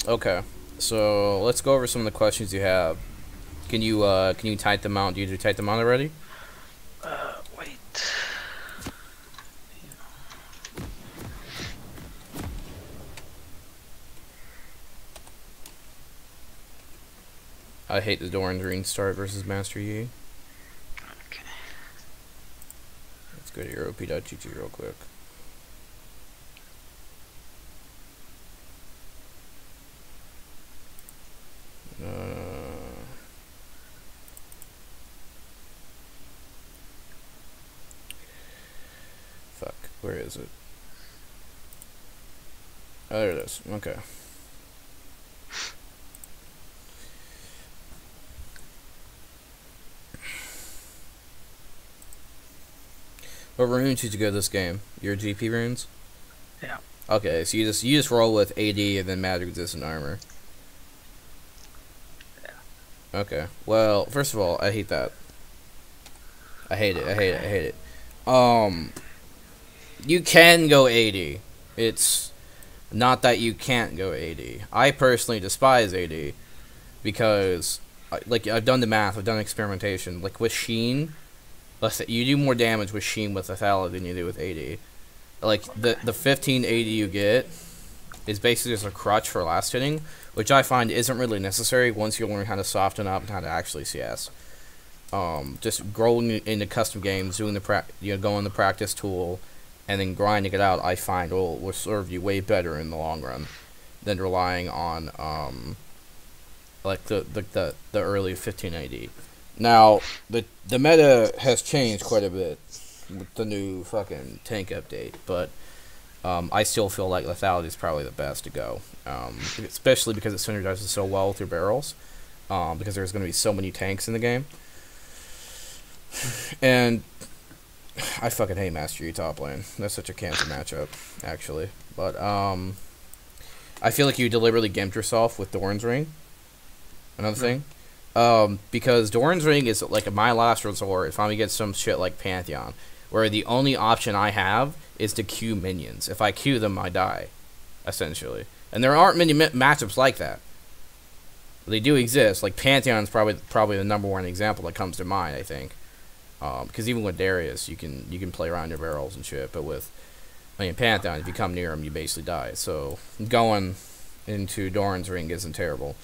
Okay, so let's go over some of the questions you have. Can you type them out? Did you type them out already? Wait. I hate the Doran Green start versus Master Yi. Okay. Let's go to your op.gg real quick. Fuck, where is it? Oh, there it is. Okay. What runes did you go to this game? Your GP runes? Yeah. Okay, so you just roll with AD and then magic resistant armor. Yeah. Okay. Well, first of all, I hate that. I hate it. I hate it. I hate it. You can go AD. It's not that you can't go AD. I personally despise AD because, like, I've done the math, I've done experimentation. Like with Sheen, let's say you do more damage with Sheen with Athala than you do with AD. Like the 15 AD you get is basically just a crutch for last hitting, which I find isn't really necessary once you learn how to soften up and how to actually CS. Just growing into custom games, doing the going the practice tool, and then grinding it out, I find will serve you way better in the long run than relying on like the early 15 AD. Now the meta has changed quite a bit with the new fucking tank update, but I still feel like lethality is probably the best to go, especially because it synergizes so well with your barrels. Because there's going to be so many tanks in the game. And I fucking hate Master Yi top lane. That's such a cancer matchup, actually. But I feel like you deliberately gimped yourself with Doran's Ring. Another thing. Because Doran's Ring is like my last resort if I'm gonna get some shit like Pantheon, where the only option I have is to queue minions. If I queue them, I die, essentially. And there aren't many matchups like that. They do exist. Like Pantheon's probably the #1 example that comes to mind, I think. Because even with Darius, you can play around your barrels and shit. But with, I mean, Pantheon, if you come near him, you basically die. So going into Doran's Ring isn't terrible.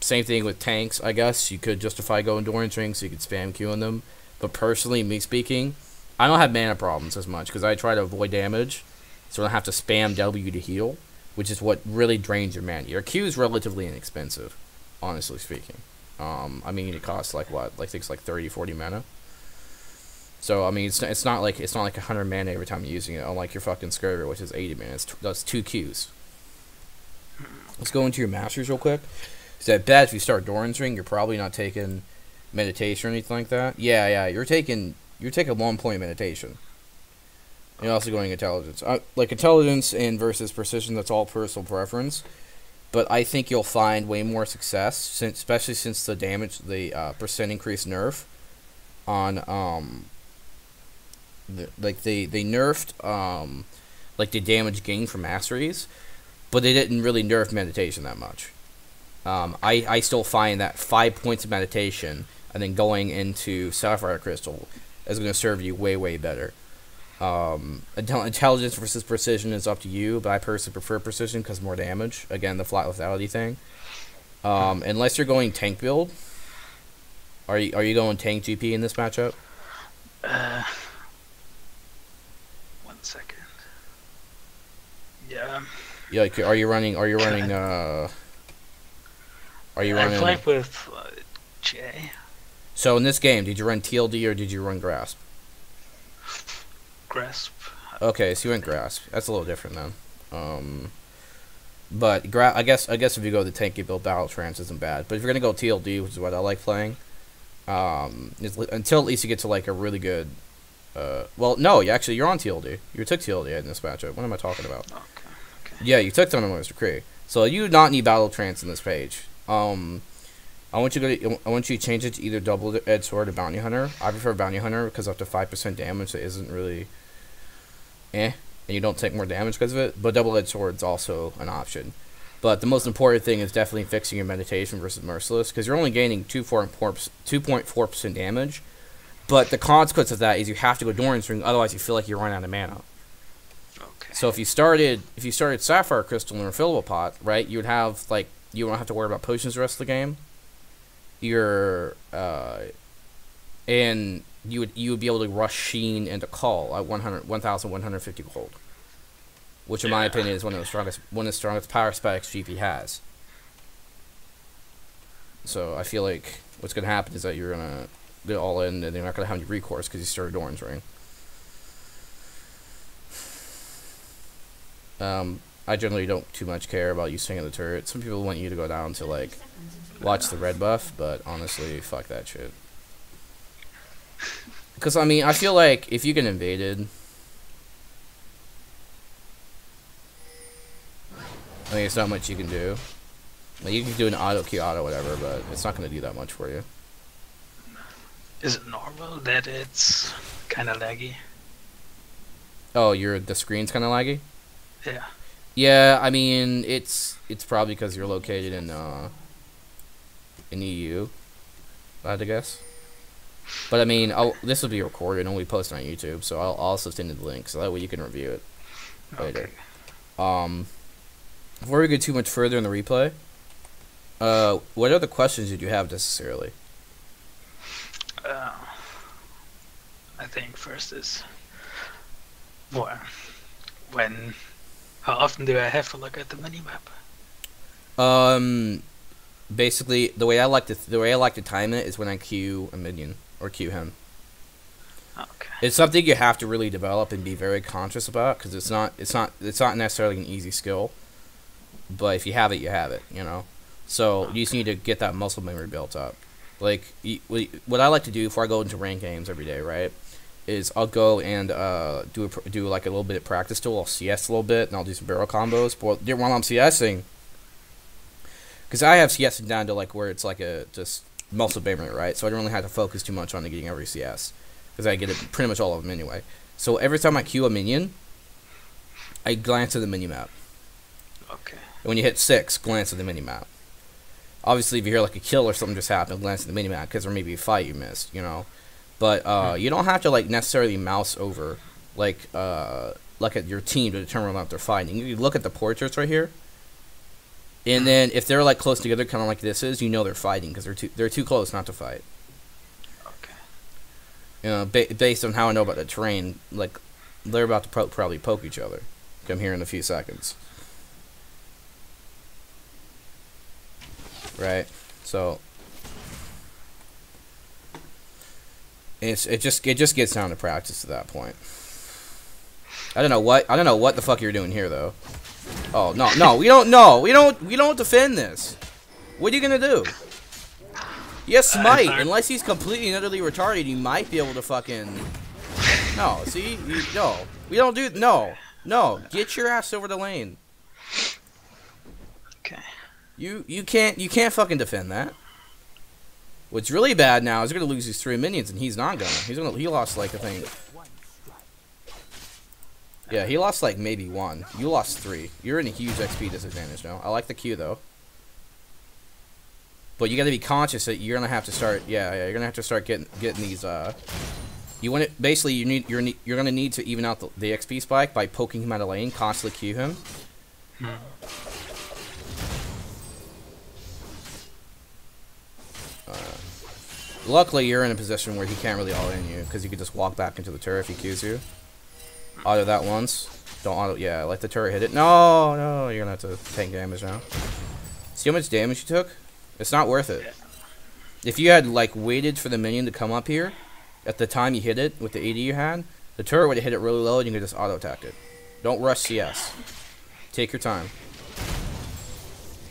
Same thing with tanks, I guess. You could justify going Doran's Ring so you could spam queuing them. But personally, me speaking, I don't have mana problems as much because I try to avoid damage, so I don't have to spam W to heal, which is what really drains your mana. Your Q is relatively inexpensive, honestly speaking. I mean, it costs like what, like things like 30, 40 mana. So I mean, it's not like 100 mana every time you're using it. Unlike your fucking Scurvy, which is 80 mana. That's 2 Qs. Let's go into your masters real quick. Is I bet if you start Doran's Ring, you're probably not taking meditation or anything like that. Yeah, you're taking 1 point meditation. You're also going intelligence. Like intelligence and versus precision, that's all personal preference. But I think you'll find way more success, especially since the percent increase nerf on they nerfed like the damage gain from masteries, but they didn't really nerf meditation that much. I still find that 5 points of meditation and then going into Sapphire Crystal is going to serve you way better. Intelligence versus precision is up to you, but I personally prefer precision because more damage. Again, the flat lethality thing. Unless you're going tank build, are you going tank GP in this matchup? 1 second. Yeah. Yeah, like, are you running? Are you running? Are you running? I played with Jay. So in this game, did you run TLD or did you run Grasp? Grasp. Okay, so you went Grasp. That's a little different then. But I guess if you go the tanky build, Battle Trance isn't bad. But if you're gonna go TLD, which is what I like playing, until at least you get to like a really good. Well, no, you're on TLD. You took TLD in this matchup. What am I talking about? Okay. Yeah, you took them on Mr. Kree. So you do not need Battle Trance in this page. I want you to change it to either double-edged sword or bounty hunter. I prefer bounty hunter because up to 5% damage that isn't really and you don't take more damage because of it. But double-edged sword is also an option. But the most important thing is definitely fixing your meditation versus merciless, because you're only gaining 2.4% damage. But the consequence of that is you have to go Doran's Ring, otherwise you feel like you're running out of mana. Okay. So if you started Sapphire Crystal in a refillable pot, right, you would have like you don't have to worry about potions the rest of the game. And you would be able to rush Sheen into Call at 1,150 gold, which in my opinion is one of the strongest power specs GP has. So I feel like what's gonna happen is that you're gonna get all in, and they're not gonna have any recourse because you started Doran's Ring. I generally don't too much care about you swinging the turret. Some people want you to go down to like watch the red buff, but honestly, fuck that shit. Because I mean, I feel like if you get invaded, I mean, it's not much you can do. Like, you can do an auto Q auto whatever, but it's not gonna do that much for you. Is it normal that it's kind of laggy? Oh, the screen's kind of laggy. Yeah. Yeah, I mean, it's probably because you're located in EU, I had to guess. But I mean, this will be recorded and we post it on YouTube, so I'll also send you the link, so that way you can review it later. Okay. Before we get too much further in the replay, what other questions did you have necessarily? I think first is, how often do I have to look at the minimap? Basically, the way I like to time it is when I queue a minion or queue him. Okay. It's something you have to really develop and be very conscious about, because it's not necessarily an easy skill, but if you have it, you have it, you know. So you just need to get that muscle memory built up. Like what I like to do before I go into ranked games every day, right, is I'll go and do like a little bit of practice tool. I'll CS a little bit, and I'll do some barrel combos. But while I'm CSing, because I have CSing down to like where it's like a just muscle memory, right? So I don't really have to focus too much on getting every CS, because I get it pretty much all of them anyway. So every time I queue a minion, I glance at the minimap. Okay. And when you hit 6, glance at the minimap. Obviously, if you hear like a kill or something just happened, glance at the minimap, because there may be a fight you missed, you know. But you don't have to like necessarily mouse over like at your team to determine whether they're fighting. You can look at the portraits right here, and then if they're like close together, kind of like this is, you know they're fighting, because they're too close not to fight. Okay. You know, based on how I know about the terrain, like they're about to probably poke each other. Come here in a few seconds. Right, so it just gets down to practice at that point. I don't know what the fuck you're doing here though. Oh no, we don't defend this. What are you gonna do? Yes, smite. Unless he's completely and utterly retarded, you might be able to fucking. No, see, no, we don't do no. Get your ass over the lane. Okay. You can't fucking defend that. What's really bad now is you're gonna lose these 3 minions, and he's not gonna. He lost like I think. Yeah, he lost like maybe 1. You lost 3. You're in a huge XP disadvantage now. I like the Q though. But you got to be conscious that you're gonna have to start. Yeah, you're gonna have to start getting these. You want it basically. You're gonna need to even out the XP spike by poking him out of lane, constantly Q him. Luckily, you're in a position where he can't really all-in you, because you could just walk back into the turret if he Qs you. Auto that once. Don't auto. Yeah, let the turret hit it. No, you're gonna have to take damage now. See how much damage you took? It's not worth it. If you had like waited for the minion to come up here, at the time you hit it with the AD you had, the turret would have hit it really low, and you could just auto attack it. Don't rush CS. Take your time.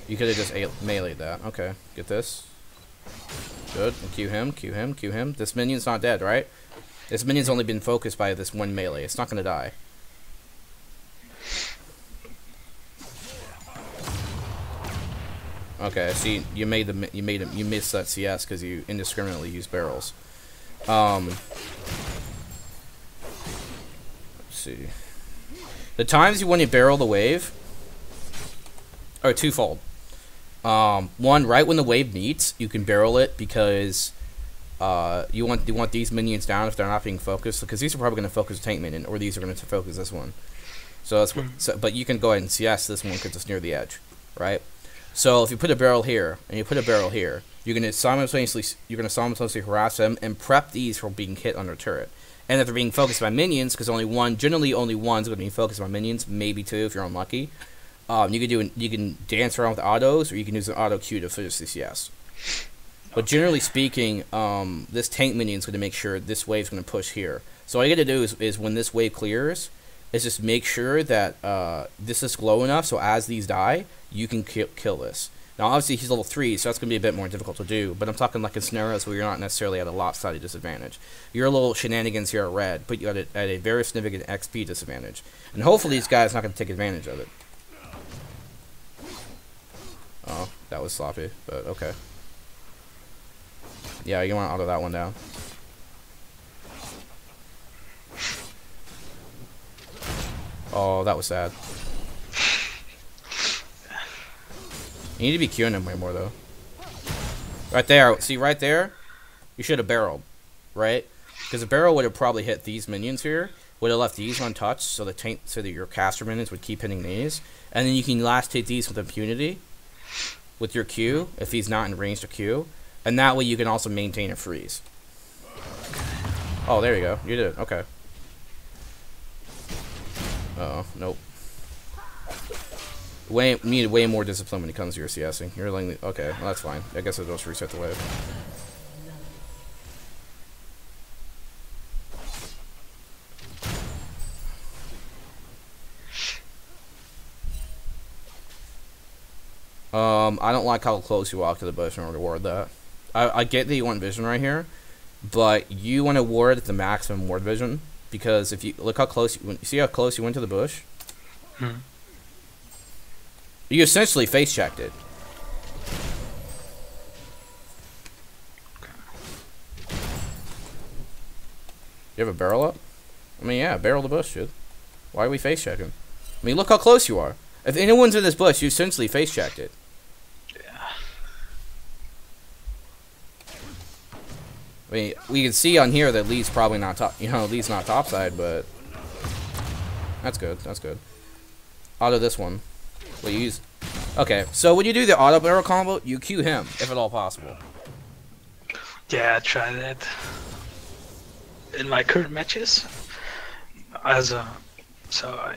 You could have just meleeed that. Okay, get this. Good. And Q him. This minion's not dead, right? This minion's only been focused by this one melee. It's not gonna die. Okay, see, you missed that CS because you indiscriminately used barrels. Let's see. The times you want to barrel the wave or twofold. One, right when the wave meets, you can barrel it because you want these minions down if they're not being focused, because these are probably going to focus a tank minion, or these are going to focus this one. So that's but you can go ahead and CS this one because it's near the edge, right? So if you put a barrel here and you put a barrel here, you're going to simultaneously harass them and prep these for being hit on their turret. And if they're being focused by minions, because generally only one's going to be focused by minions, maybe two if you're unlucky. You can dance around with autos, or you can use an auto Q to finish the CS. But generally speaking, this tank minion is going to make sure this wave's going to push here. So all you got to do is when this wave clears, is just make sure that this is low enough so as these die, you can kill this. Now obviously he's level 3, so that's going to be a bit more difficult to do, but I'm talking like in scenarios where you're not necessarily at a lopsided disadvantage. Your little shenanigans here are red, but you're at a very significant XP disadvantage. And hopefully these guys are not going to take advantage of it. Oh, that was sloppy, but okay. Yeah, you want to auto that one down. Oh, that was sad. You need to be queuing him way more, though. Right there. See, right there? You should have barreled. Right? Because a barrel would have probably hit these minions here. Would have left these untouched so that your caster minions would keep hitting these. And then you can last hit these with impunity. With your Q. If he's not in range to Q. And that way you can also maintain a freeze. Oh, there you go. You did. Okay. Uh-oh. Nope. You need way more discipline when it comes to your CSing. You're letting okay, well, that's fine. I guess I'll just reset the wave. I don't like how close you walk to the bush in order to ward that. I get that you want vision right here, but you want to ward at the maximum ward vision, because if you look how close you see how close you went to the bush. You essentially face checked it. You have a barrel up? I mean, yeah, barrel the bush, dude. Why are we face checking? I mean, look how close you are. If anyone's in this bush, you essentially face checked it. Yeah. I mean, we can see on here that Lee's probably not top. Lee's not topside, but that's good. That's good. Auto this one. What you use? Okay, so when you do the auto barrel combo, you Q him if at all possible. Yeah, I try that in my current matches. So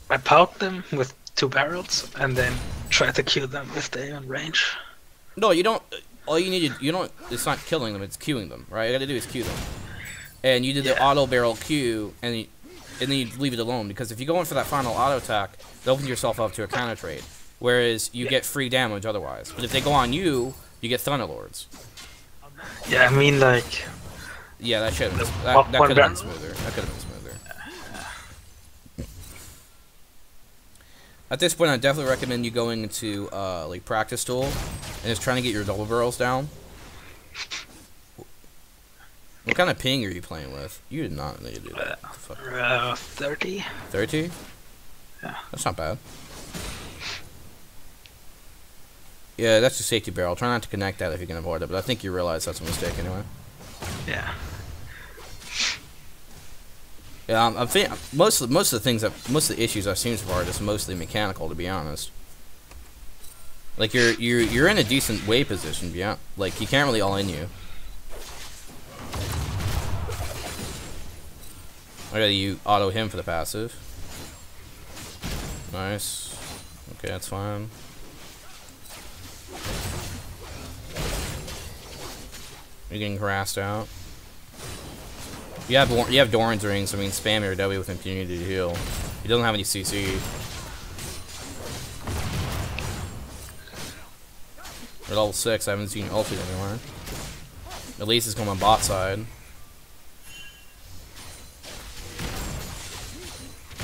I poke them with 2 barrels and then try to kill them if they're in range. No, you don't. All you need to it's not killing them, it's queuing them, right? All you gotta do is queue them. And you did the auto barrel Q, and then you leave it alone, because if you go in for that final auto attack, you open yourself up to a counter trade. Whereas you get free damage otherwise. But if they go on you, you get Thunderlords. Yeah, I mean, like... Yeah, that should have been, that could have been smoother. That could have been smoother. At this point, I definitely recommend you going into like practice tool and just trying to get your double barrels down. What kind of ping are you playing with? You did not need to do that. 30. 30? Yeah. That's not bad. Yeah, that's a safety barrel. Try not to connect that if you can avoid it, but I think you realize that's a mistake anyway. Yeah. Yeah, I'm thinking most of the issues I've seen so far are just mostly mechanical, to be honest. Like you're in a decent way position, yeah. Like he can't really all in you. Okay, you auto him for the passive. Nice. Okay, that's fine. You're getting harassed out. You have Doran's rings, so I mean spam your W with impunity to heal. He doesn't have any CC. At level 6, I haven't seen ulti anywhere. At least it's going on bot side.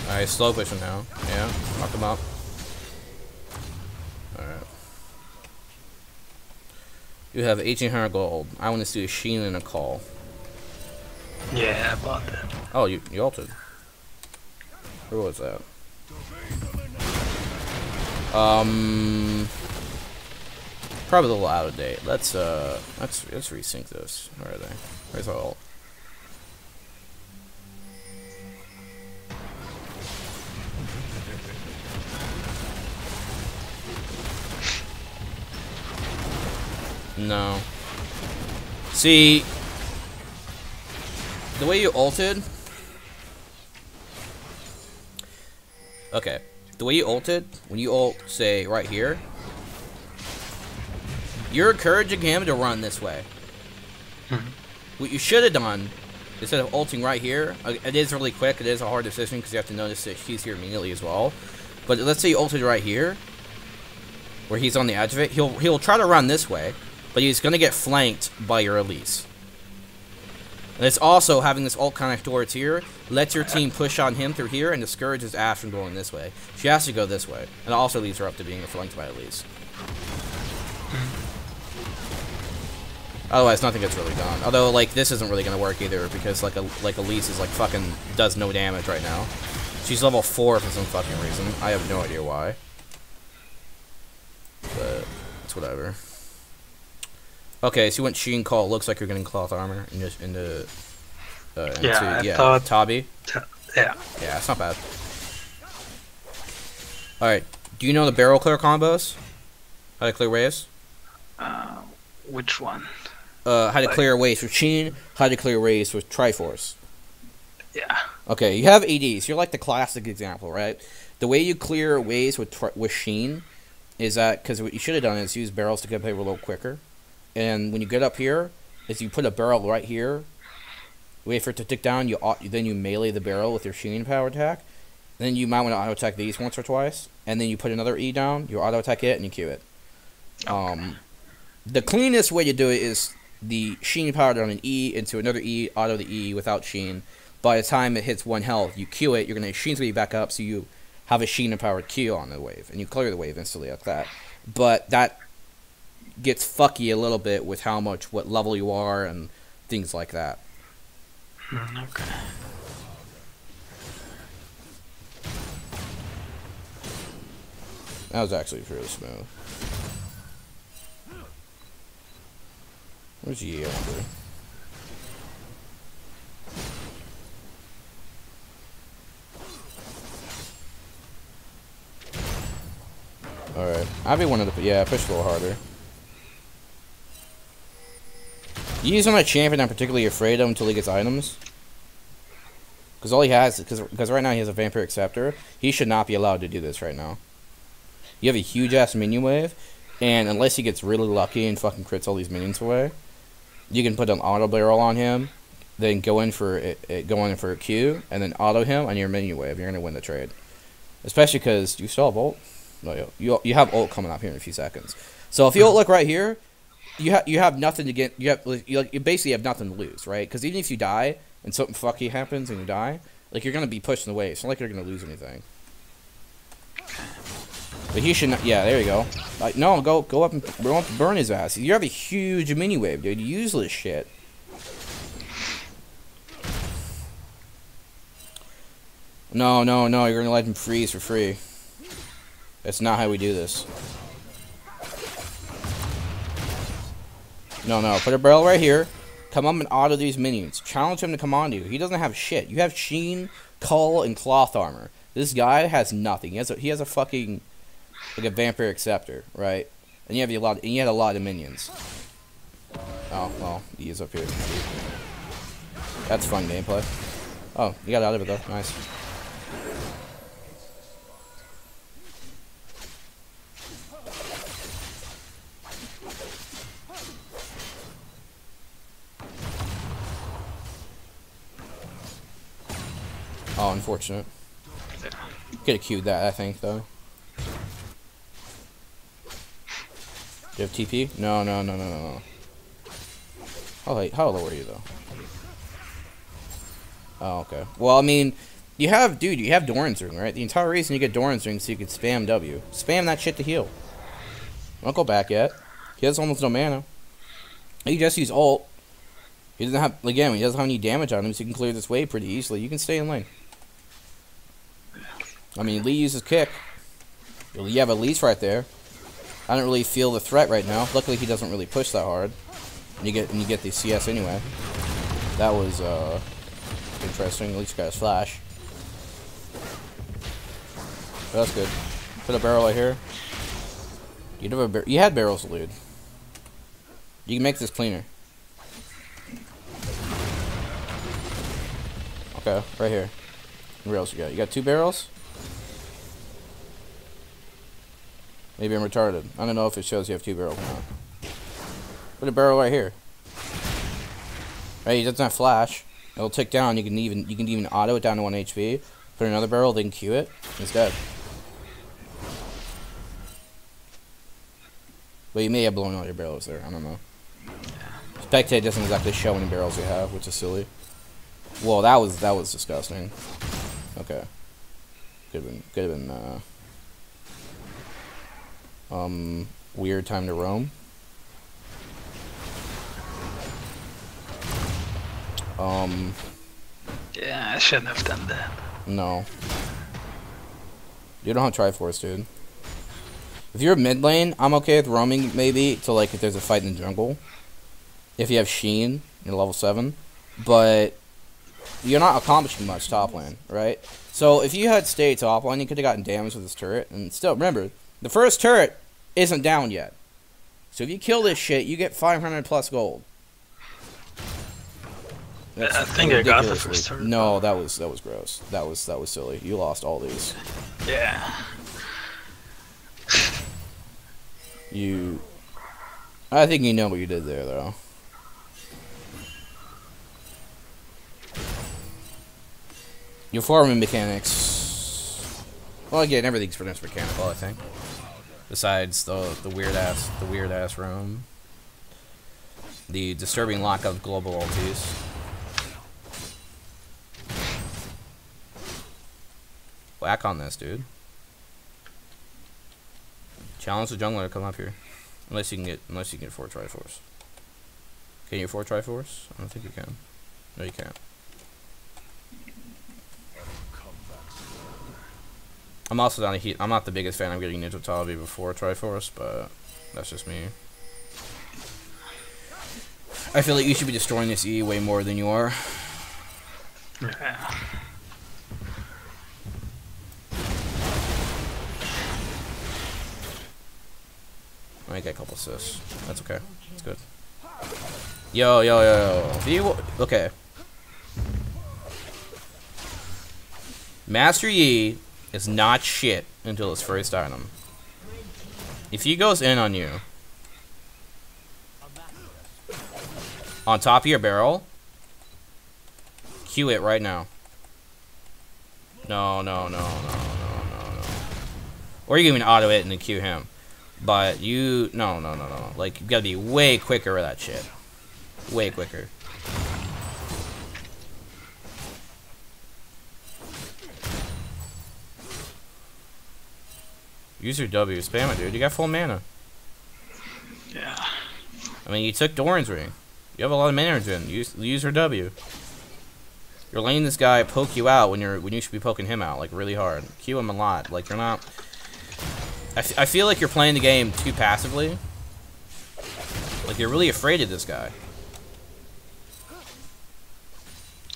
Alright, slow pushing now. Yeah, knock him up. Alright. You have 1800 gold. I want to see a Sheen and a call. Yeah, I bought that. Oh, you ulted. Where was that? Probably a little out of date. Let's resync this. Where are they? Where's our ult? No. See, the way you ulted. Okay, the way you ulted, when you ult, say right here, you're encouraging him to run this way. What you should have done, instead of ulting right here, it is really quick. It is a hard decision because you have to notice that he's here immediately as well. But let's say you ulted right here, where he's on the edge of it. He'll try to run this way, but he's gonna get flanked by your Elise. And it's also having this ult connect towards here, lets your team push on him through here and discourages Ash from going this way. She has to go this way, and it also leaves her up to being flanked by Elise. Otherwise, nothing gets really done. Although, like, this isn't really gonna work either because, like Elise is like fucking does no damage right now. She's level 4 for some fucking reason. I have no idea why. But it's whatever. Okay, so you went Sheen Call. Looks like you're getting cloth armor into Tabi. Yeah, it's not bad. All right, do you know the barrel clear combos? How to clear waves? Which one? How to clear waves with Sheen. How to clear waves with Triforce. Yeah. Okay, you have ADs. You're like the classic example, right? The way you clear waves with Sheen is that because what you should have done is use barrels to get up a little quicker. And when you get up here, is you put a barrel right here, wait for it to tick down, then you melee the barrel with your Sheen power attack. Then you might want to auto attack these once or twice, and then you put another E down, you auto attack it, and you Q it. Okay. The cleanest way to do it is the Sheen power down an E into another E, auto the E without Sheen. By the time it hits 1 health, you Q it, you're going to Sheen's going to be back up, so you have a Sheen powered Q on the wave, and you clear the wave instantly like that. But that gets fucky a little bit with what level you are and things like that. Okay. That was actually pretty smooth. Where's Yi under? Alright. I'd be one of the... Yeah, push a little harder. Yi's not a champion I'm particularly afraid of until he gets items. Because all he has... Because right now he has a Vampiric Scepter. He should not be allowed to do this right now. You have a huge-ass minion wave. And unless he gets really lucky and fucking crits all these minions away, you can put an auto barrel on him, then go in for a Q, and then auto him on your minion wave. You're gonna win the trade. Especially because you still have ult. No, you have ult coming up here in a few seconds. So if you ult look right here, you have nothing to get. You basically have nothing to lose, right? Because even if you die and something fucky happens and you die, like you're gonna be pushing away. It's not like you're gonna lose anything. But he should not. Yeah, there you go. Like, no, go up and burn his ass. You have a huge mini wave, dude. Use this shit. No, you're gonna let him freeze for free. That's not how we do this. No, put a barrel right here. Come up and auto these minions. Challenge him to come on to you. He doesn't have shit. You have Sheen, Cull, and Cloth Armor. This guy has nothing. He has a fucking... like a Vampiric Scepter, right? And you had a lot of minions. Oh, well, he is up here. That's fun gameplay. Oh, you got out of it though. Nice. Oh, unfortunate. Could have queued that, I think, though. Do you have TP? No. How low are you, though? Oh, okay. Well, I mean, you have Doran's Ring, right? The entire reason you get Doran's Ring is so you can spam W. Spam that shit to heal. Don't go back yet. He has almost no mana. He just use ult. He doesn't have, again, he doesn't have any damage on him, so you can clear this wave pretty easily. You can stay in lane. I mean, Lee uses kick. You have a lease right there. I don't really feel the threat right now. Luckily, he doesn't really push that hard. And you get the CS anyway. That was interesting. At least you got his flash. But that's good. Put a barrel right here. You had barrels to loot. You can make this cleaner. Okay, right here. What else you got? You got 2 barrels? Maybe I'm retarded. I don't know if it shows you have 2 barrels or not. Put a barrel right here. Right, he doesn't have flash. It'll tick down. You can even auto it down to 1 HP. Put another barrel, then Q it. It's dead. But you may have blown all your barrels there. I don't know. Spectate doesn't exactly show any barrels you have, which is silly. Well, that was disgusting. Okay. Could have been weird time to roam. Yeah, I shouldn't have done that. No. You don't have Triforce, dude. If you're mid lane, I'm okay with roaming maybe to like if there's a fight in the jungle. If you have Sheen, you're level 7. But you're not accomplishing much top lane, right? So if you had stayed top lane, you could have gotten damage with this turret. And still, remember, the first turret isn't down yet. So if you kill this shit, you get 500 plus gold. That's I think I got the first turret. No, that was gross. That was silly. You lost all these. Yeah. I think you know what you did there, though. Your farming mechanics. Well, again, everything's pretty much mechanical, I think. Besides the weird ass roam. The disturbing lack of global ultis. Whack on this, dude. Challenge the jungler to come up here. Unless you can get 4 Triforce. Can you get 4 Triforce? I don't think you can. No, you can't. I'm also down to heat. I'm not the biggest fan of getting Ninja Tabi before Triforce, but that's just me. I feel like you should be destroying this E way more than you are. Yeah. I get a couple assists. That's okay. That's good. Yo. Okay. Master Yi is not shit until his first item. If he goes in on you, on top of your barrel, Q it right now. No. Or you can even auto it and then Q him. But you, no. Like, you gotta be way quicker with that shit. Way quicker. Use your W, spam it, dude. You got full mana. Yeah. I mean, you took Doran's ring. You have a lot of mana in. Use her W. You're letting this guy poke you out when you should be poking him out, like, really hard. Q him a lot. Like, you're not. I feel like you're playing the game too passively. Like, you're really afraid of this guy.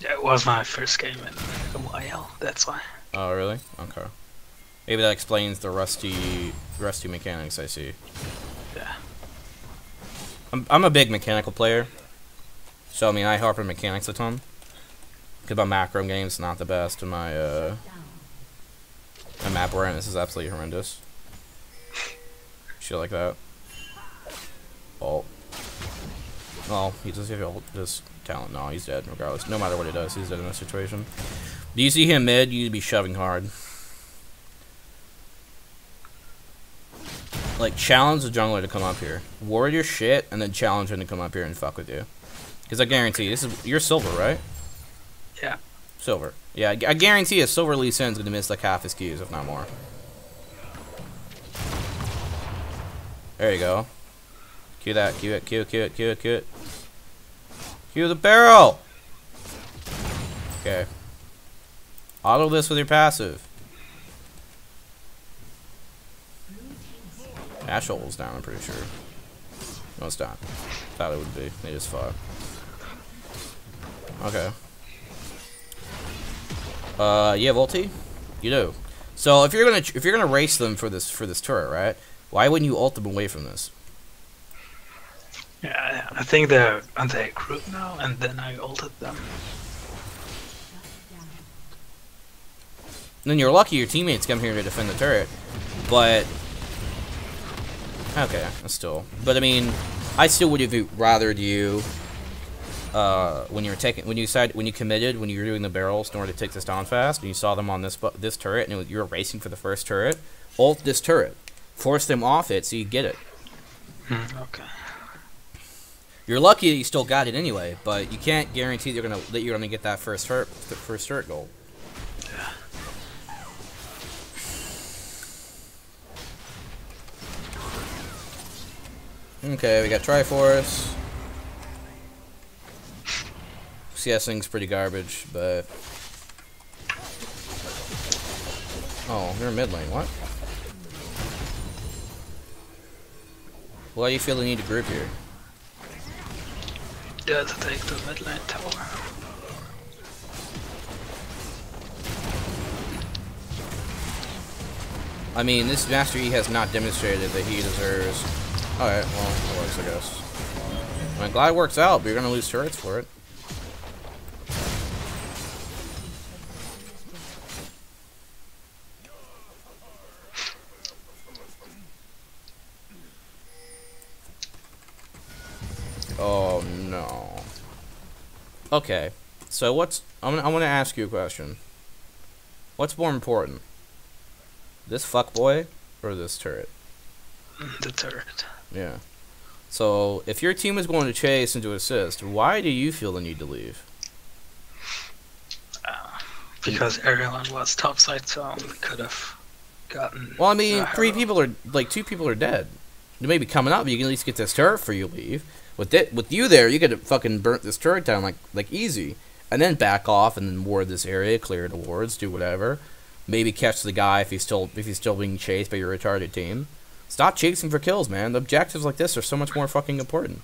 Yeah, it was my first game in a while, that's why. Oh, really? Okay. Maybe that explains the rusty mechanics I see. Yeah. I'm a big mechanical player. So, I mean, I harp on mechanics a ton. Because my macro game's not the best, and my map awareness is absolutely horrendous. Shit like that. Oh. Well, he does have just talent. No, he's dead regardless. No matter what he does, he's dead in this situation. Do you see him mid? You'd be shoving hard. Like, challenge the jungler to come up here. Ward your shit, and then challenge him to come up here and fuck with you. Because I guarantee, you're silver, right? Yeah. Silver. Yeah, I guarantee a silver Lee Sin's gonna miss like half his Qs, if not more. There you go. Q that, Q it. Q the barrel! Okay. Auto this with your passive. Ashol's down, I'm pretty sure. No, it's not. Thought it would be. They just fought. Okay. You have ulti? You do. So if you're gonna race them for this turret, right? Why wouldn't you ult them away from this? Yeah, I think they're on their group now, and then I ulted them. Then you're lucky your teammates come here to defend the turret, but okay, still. But I mean, I still would have rathered you when you committed when you were doing the barrels in order to take this down fast, and you saw them on this turret, and you were racing for the first turret. Ult this turret, force them off it, so you get it. Okay. You're lucky that you still got it anyway, but you can't guarantee that you're gonna get that first turret goal. Yeah. Okay, we got Triforce. CSing's pretty garbage, but oh, you're mid lane. What? Why do you feel the need to group here? Yeah, to take the mid lane tower. I mean, this Master Yi has not demonstrated that he deserves. Alright, well, it works, I guess. I'm glad it works out, but you're gonna lose turrets for it. Oh no. Okay, so I'm gonna ask you a question. What's more important, this fuckboy or this turret? The turret. Yeah. So if your team is going to chase and to assist, why do you feel the need to leave? Because everyone was topside, so we could have gotten. Well, I mean, two people are dead. They may be coming up, but you can at least get this turret before you leave. With you there, you could have fucking burnt this turret down like easy, and then back off and then ward this area, clear the wards, do whatever. Maybe catch the guy if he's still being chased by your retarded team. Stop chasing for kills, man. The objectives like this are so much more fucking important.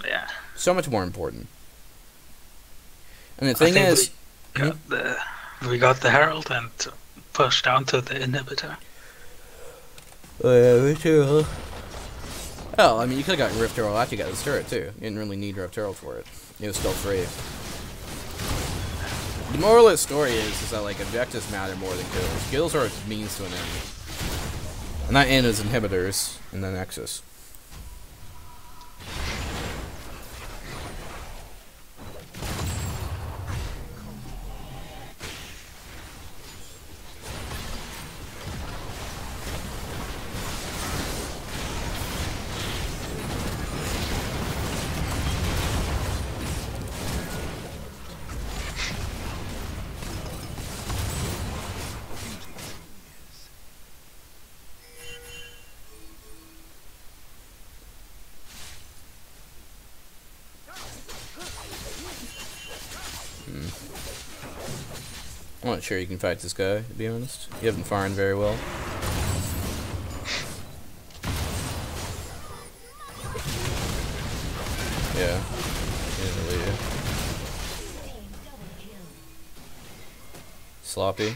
Yeah. So much more important. And the thing is, we got the Herald and pushed down to the inhibitor. Oh yeah, me too, huh? Oh, I mean, you could have gotten Rift Herald after you got this turret, too. You didn't really need Rift Herald for it. It was still free. The moral of the story is that, like, objectives matter more than kills. Kills are a means to an end. And that end is inhibitors and then Nexus. I'm not sure you can fight this guy, to be honest. You haven't farmed very well. Yeah. Really. Sloppy.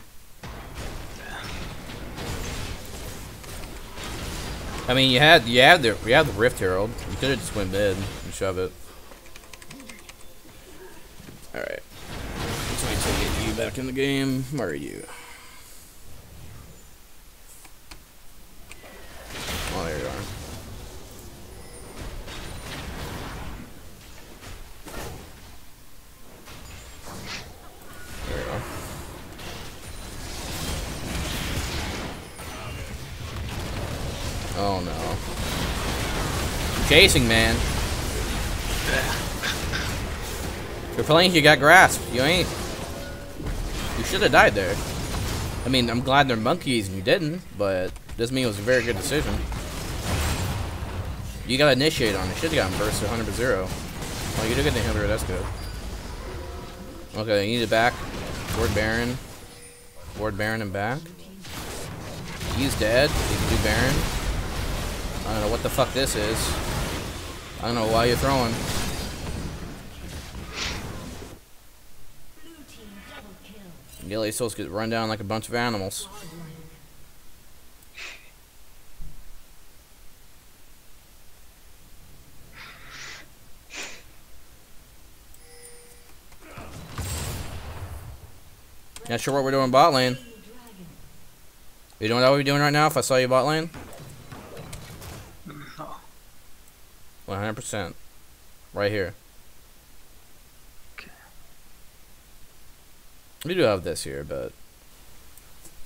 I mean, you had the Rift Herald. You could have just went mid and shove it. All right. Let's wait till we get you back in the game. Where are you? Oh, there you are. There you are. Oh no. Chasing, man. You're playing, you got grasp. You ain't. You should have died there. I mean, I'm glad they're monkeys and you didn't, but doesn't mean it was a very good decision. You got initiate on it. Should have gotten burst to 100%. Oh, you did get the inhibitor. That's good. Okay, you need it back. Ward Baron. Ward Baron and back. He's dead. You can do Baron. what the fuck this is. I don't know why you're throwing. Gilly souls get run down like a bunch of animals. Not sure what we're doing bot lane. You know what we're doing right now if I saw you bot lane? No. 100%. Right here. Okay. We do have this here, but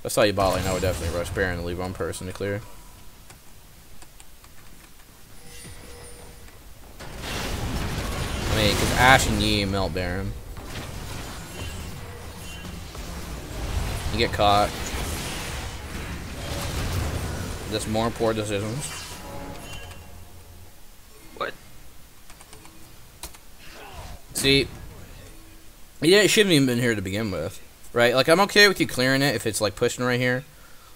if I saw you bot lane, I would definitely rush Baron and leave one person to clear. I mean, because Ashe and Yi melt Baron. You get caught. Just more poor decisions. What? See, yeah, it shouldn't even been here to begin with, right? Like, I'm okay with you clearing it if it's like pushing right here.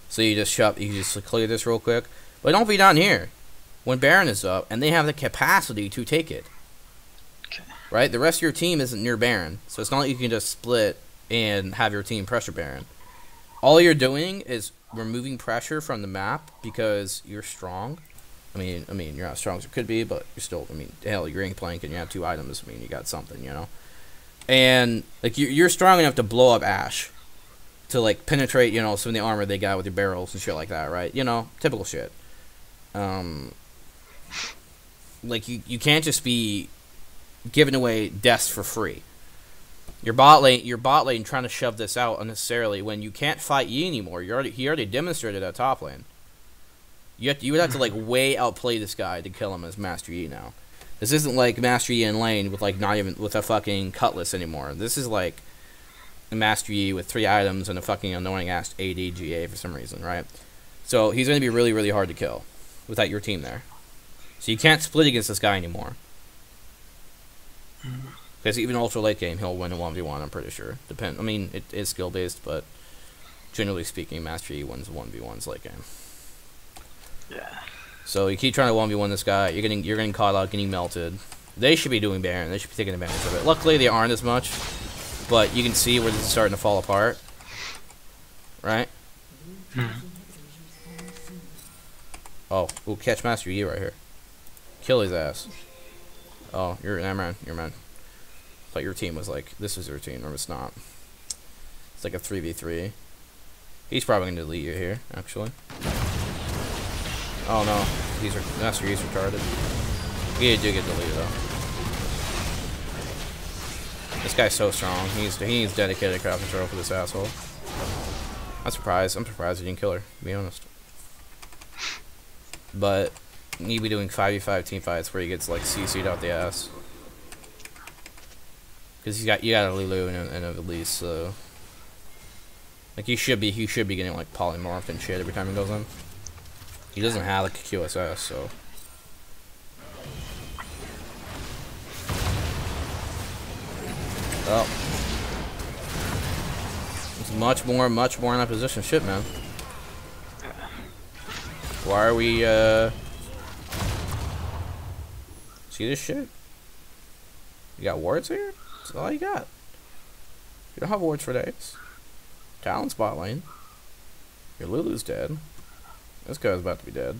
So you just clear this real quick, but don't be down here when Baron is up and they have the capacity to take it. Okay. Right? The rest of your team isn't near Baron, so it's not like you can just split and have your team pressure Baron. All you're doing is removing pressure from the map because you're strong. I mean, you're not as strong as you could be, but you're still. I mean, hell, you're Gangplank and you have 2 items. I mean, you got something, you know. And like you're strong enough to blow up Ashe, to like penetrate, you know, some of the armor they got with your barrels and shit like that, right? You know, typical shit. Like you can't just be giving away deaths for free. Your bot lane trying to shove this out unnecessarily when you can't fight Yi anymore. He already demonstrated at top lane. You would have to like way outplay this guy to kill him as Master Yi now. This isn't like Master Yi in lane with like not even with a fucking cutlass anymore. This is like Master Yi with 3 items and a fucking annoying ass ADGA for some reason, right? So he's gonna be really, really hard to kill without your team there. So you can't split against this guy anymore. Because even ultra late game, he'll win a 1v1, I'm pretty sure. I mean, it is skill based, but generally speaking, Master Yi wins 1v1s late game. Yeah. So you keep trying to 1v1 this guy, you're getting caught out, getting melted. They should be doing Baron, they should be taking advantage of it. Luckily, they aren't as much, but you can see where this is starting to fall apart. Right? Oh, we'll catch Master Yi right here. Kill his ass. Oh, you're man. Thought your team was like, this is your team, or it's not. It's like a 3v3. He's probably going to delete you here, actually. Oh no, Master Yi's retarded. You do get deleted though. This guy's so strong. He needs dedicated crowd control for this asshole. I'm surprised he didn't kill her, to be honest. But he'd be doing 5v5 team fights where he gets like CC'd out the ass. Because you got a Lulu and a Elise, so like he should be getting like polymorphed and shit every time he goes in. He doesn't have like a QSS, so oh, it's much more in that position. Shit, man. Why are we see this shit? You got wards here? That's all you got. You don't have wards for days. Talon's bot lane. Your Lulu's dead. This guy's about to be dead.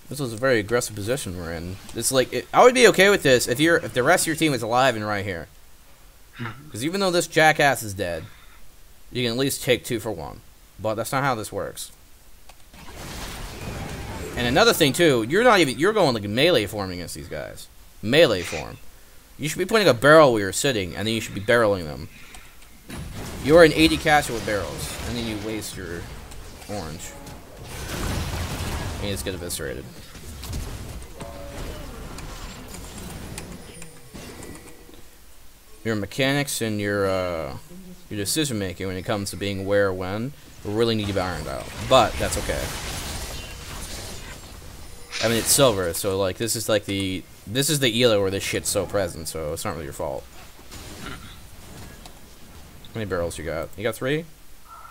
This was a very aggressive position we're in. It's like I would be okay with this if the rest of your team is alive and right here. Because even though this jackass is dead, you can at least take 2 for 1. But that's not how this works. And another thing too, you're going like melee form against these guys. Melee form. You should be putting a barrel where you're sitting, and then you should be barreling them. You're an 80 caster with barrels, and then you waste your orange. And you just get eviscerated. Your mechanics and your decision making when it comes to being where when will really need to be ironed out. But that's okay. I mean, it's silver, so like this is the elo where this shit's so present, so it's not really your fault. How many barrels you got? You got 3?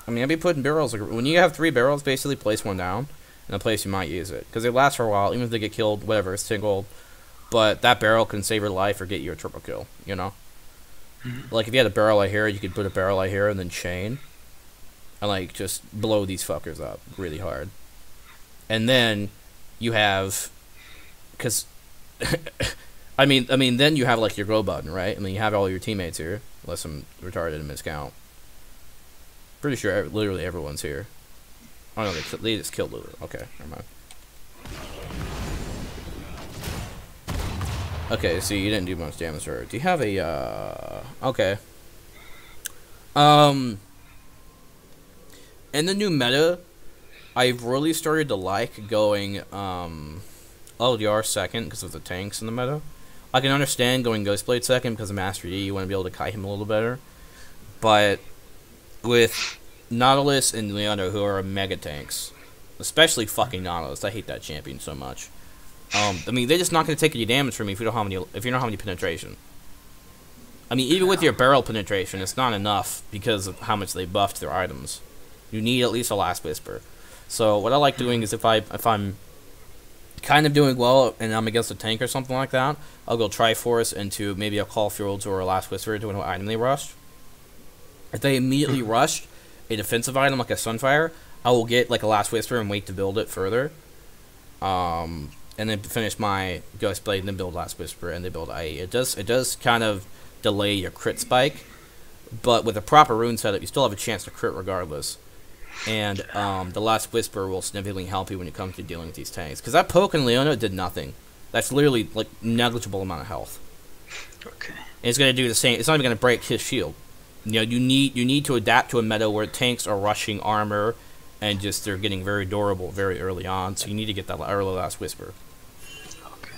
I mean, I'd be putting barrels like when you have 3 barrels, basically place 1 down. in a place you might use it. Because they last for a while, even if they get killed, whatever, single. But that barrel can save your life or get you a triple kill, you know? Like, if you had a barrel right here, you could put a barrel right here and then chain. And, like, just blow these fuckers up really hard. And then you have... Because... I mean, then you have, like, your go button, right? And then you have all your teammates here. Unless I'm retarded and miscount. Pretty sure literally everyone's here. Oh, no, they just killed Lulu. Okay, never mind. Okay, so you didn't do much damage to her. Do you have a, Okay. In the new meta, I've really started to like going, LDR second because of the tanks in the meta. I can understand going Ghostblade second because of Master Yi, you want to be able to kite him a little better. But with Nautilus and Leona, who are mega tanks, especially fucking Nautilus, I hate that champion so much. I mean, they're just not going to take any damage from me if you don't have any penetration. I mean, even with your barrel penetration, it's not enough because of how much they buffed their items. You need at least a Last Whisper. So what I like doing is if I'm kind of doing well and I'm against a tank or something like that, I'll go Triforce into maybe a Call Fields or a Last Whisper to an item they rushed. If they immediately rush a defensive item like a Sunfire, I will get like a Last Whisper and wait to build it further. And then finish my Ghost Blade and then build Last Whisper and then build IE. It does kind of delay your crit spike, but with a proper rune setup, you still have a chance to crit regardless. And the Last Whisper will significantly help you when it comes to dealing with these tanks. Because that poke in Leona did nothing. That's literally like negligible amount of health. Okay. And it's gonna do the same. It's not even gonna break his shield. You know, you need to adapt to a meta where tanks are rushing armor, and just they're getting very durable very early on. So you need to get that early Last Whisper. Okay.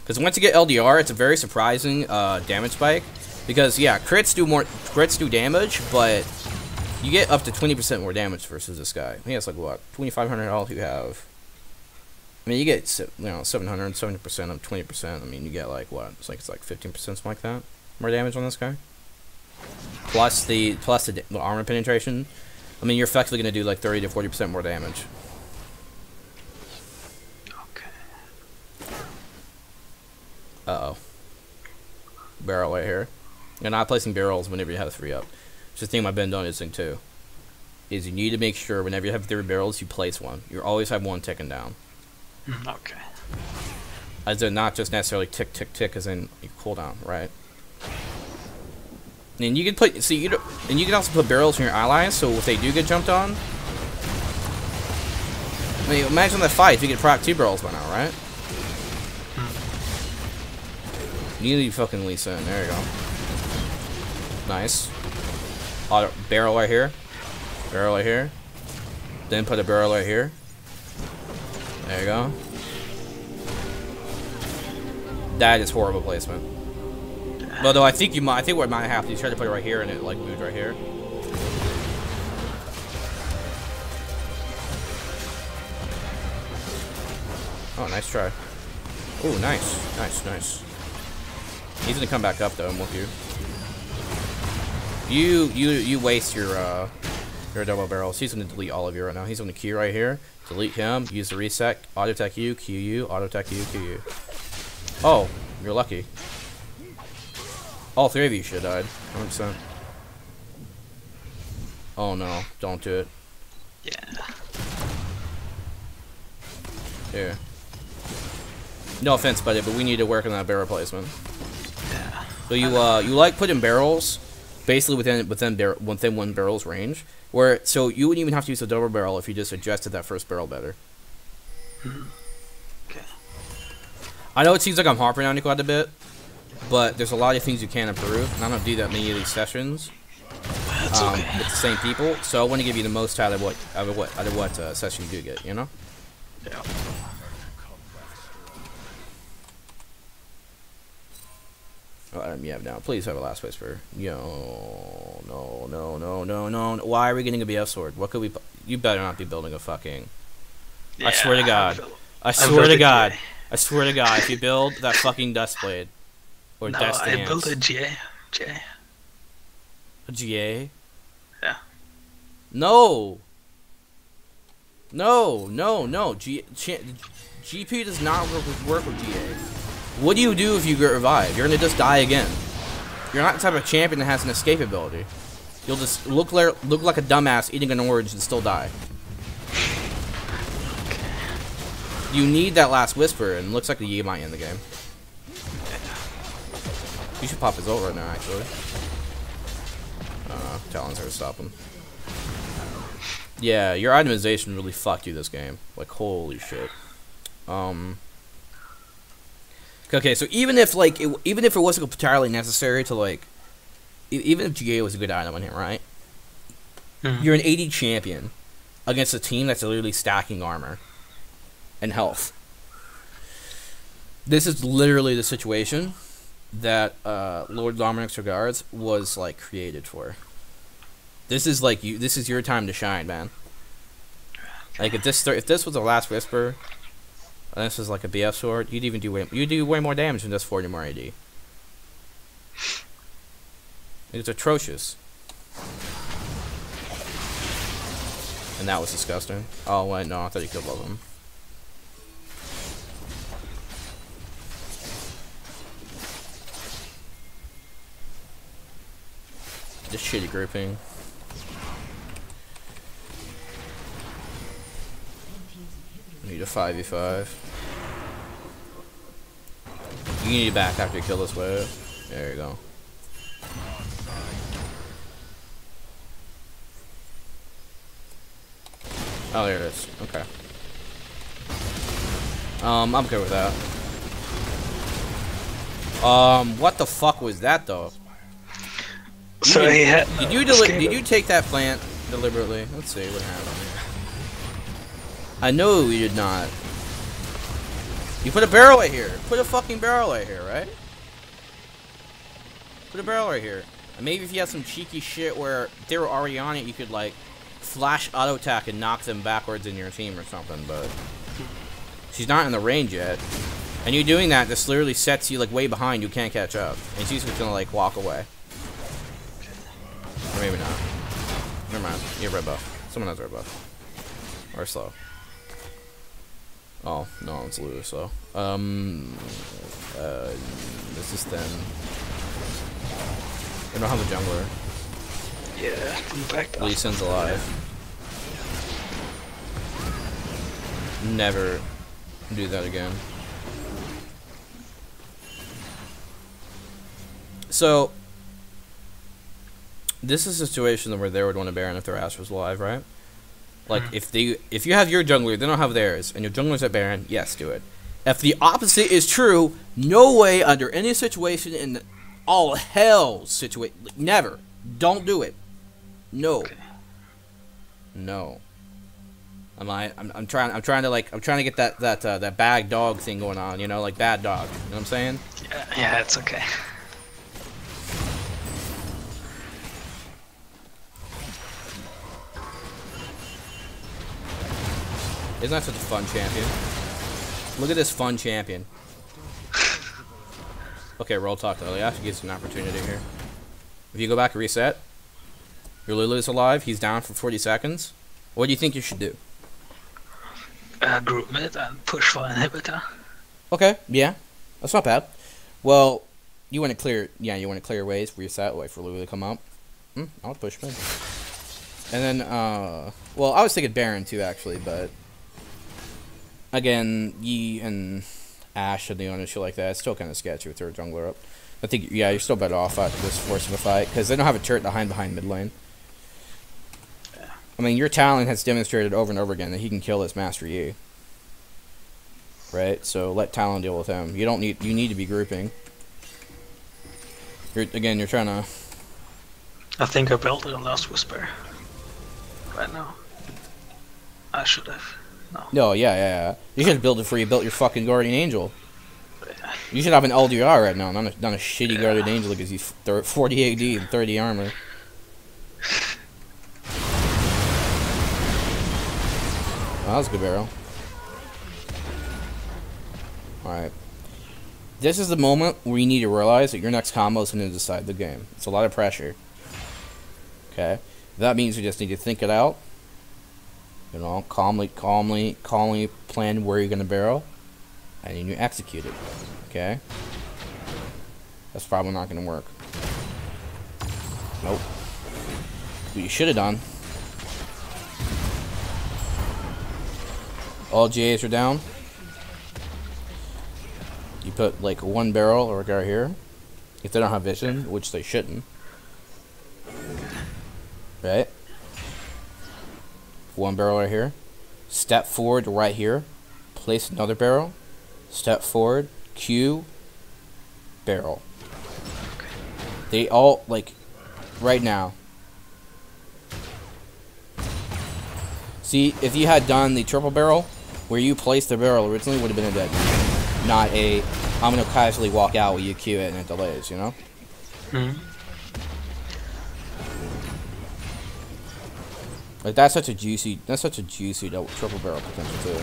Because once you get LDR, it's a very surprising damage spike. Because yeah, crits do damage, but you get up to 20% more damage versus this guy. I think it's like what 2,500 health you have. I mean, you get 700, 70% of 20%. I mean, you get like what? It's like 15%, something like that. More damage on this guy. Plus the armor penetration. I mean, you're effectively gonna do like 30 to 40% more damage. Okay. Uh oh. Barrel right here. You're not placing barrels whenever you have 3 up. Just the thing I've been doing this thing too. Is you need to make sure whenever you have 3 barrels, you place one. You always have one ticking down. Okay. As in not just necessarily tick tick tick as in cooldown, right? And you can put and you can also put barrels in your allies, so if they do get jumped on, I mean, imagine that fight if you could proc 2 barrels by now, right? You need to fucking Lisa in. There you go. Nice. Barrel right here. Barrel right here. Then put a barrel right here. There you go. That is horrible placement. Although I think what might happen is you try to put it right here and it like moves right here. Oh, nice try. Oh, nice, nice. He's gonna come back up though and whoop you. You waste your double barrels. He's gonna delete all of you right now. He's gonna Q right here. Delete him. Use the reset. Auto attack you. Q you. Auto attack you. Q you. Oh, you're lucky. All 3 of you should have died. 100%. Oh no! Don't do it. Yeah. Here. No offense, buddy, but we need to work on that barrel placement. Yeah. So you like putting barrels basically within one barrel's range, so you wouldn't even have to use a double barrel if you just adjusted that first barrel better. Okay. I know it seems like I'm harping on you quite a bit, but there's a lot of things you can improve, and I don't do that many of these sessions. That's okay. With the same people, so I want to give you the most out of what session you do get, you know? Yeah. Yeah, now please have a Last Whisper. Yo, no. Why are we getting a BF sword? What could we? You better not be building a fucking. Yeah, I swear to God. I swear to God. I swear to God. If you build that fucking Dust Blade or no, Dust Dance. I built a GA. A GA? Yeah. No. No, no, no. GP does not work with GA. What do you do if you get revived? You're gonna just die again. You're not the type of champion that has an escape ability. You'll just look like a dumbass eating an orange and still die. You need that last whisper, and it looks like the Yi might end the game. You should pop his ult right now, actually. Talon's here to stop him. Yeah, your itemization really fucked you this game. Like, holy shit. Okay, so even if it wasn't entirely necessary to like, even if GA was a good item on him, right? Mm-hmm. You're an 80 champion against a team that's literally stacking armor and health. This is literally the situation that Lord Dominic's Regards was like created for. This is like this is your time to shine, man. Like if this was the last whisper, and this was like a BF sword, you'd do way more damage than just 40 more AD. It's atrocious. And that was disgusting. Oh wait, no, I thought you killed both of them. This shitty grouping. Need a 5v5. You need it back after you kill this wave. There you go. Oh, there it is. Okay. I'm good with that. What the fuck was that though? So he had. Did you take that plant deliberately? Let's see what happened here. I know you did not. You put a barrel right here. Put a fucking barrel right here, right? Put a barrel right here. And maybe if you had some cheeky shit where if they were already on it, you could like flash auto attack and knock them backwards in your team or something. But she's not in the range yet, and you doing that just literally sets you like way behind. You can't catch up, and she's just gonna like walk away. Or maybe not. Never mind. You have red buff. Someone has red buff. Or slow. Oh, no, it's literally slow. This is thin. We don't have a jungler. Yeah, back Lee Sin's alive. Never do that again. So, this is a situation where they would want to Baron if their Ash was alive, right? Like, if you have your jungler, they don't have theirs, and your jungler's at Baron, yes, do it. If the opposite is true, no way, under any situation, in all hell situation, never. Don't do it. No. Okay. No. I'm trying to get that bad dog thing going on, you know, like bad dog. You know what I'm saying? Yeah, it's okay. Isn't that such a fun champion? Look at this fun champion. Okay, roll talk though. He actually gives you an opportunity here. If you go back and reset, your Lulu's alive. He's down for 40 seconds. What do you think you should do? Group mid and push for inhibitor. Okay, yeah, that's not bad. Well, you want to clear, you want to clear ways, reset, wait for Lulu to come up. I'll push mid. And then, well, I was thinking Baron too, actually, but again, Yi and Ashe and the owner shit like that, it's still kind of sketchy with their jungler up. I think, yeah, you're still better off at just forcing a fight, because they don't have a turret behind mid lane. Yeah. I mean, your talent has demonstrated over and over again that he can kill this Master Yi. Right? So let Talon deal with him. You need to be grouping. You're trying to... I think I built a Last Whisper. Right now. I should have. No. No, yeah. You should have built it before you built your fucking Guardian Angel. You should have an LDR right now, not a shitty Guardian Angel that gives you 40 AD and 30 armor. Oh, that was a good barrel. Alright. This is the moment where you need to realize that your next combo is going to decide the game. It's a lot of pressure. Okay? That means you just need to think it out. You know, calmly plan where you're gonna barrel, and then you execute it. Okay? That's probably not gonna work. Nope. What you should have done. All GAs are down. You put like one barrel or a guy here. If they don't have vision, which they shouldn't. Right? One barrel right here. Step forward right here. Place another barrel. Step forward. Q. Barrel. They all, like, right now. See, if you had done the triple barrel, where you placed the barrel originally would have been a dead man. Not a, I'm going to casually walk out while you Q it and it delays, you know? Mm-hmm. Like, that's such a juicy triple barrel potential, too.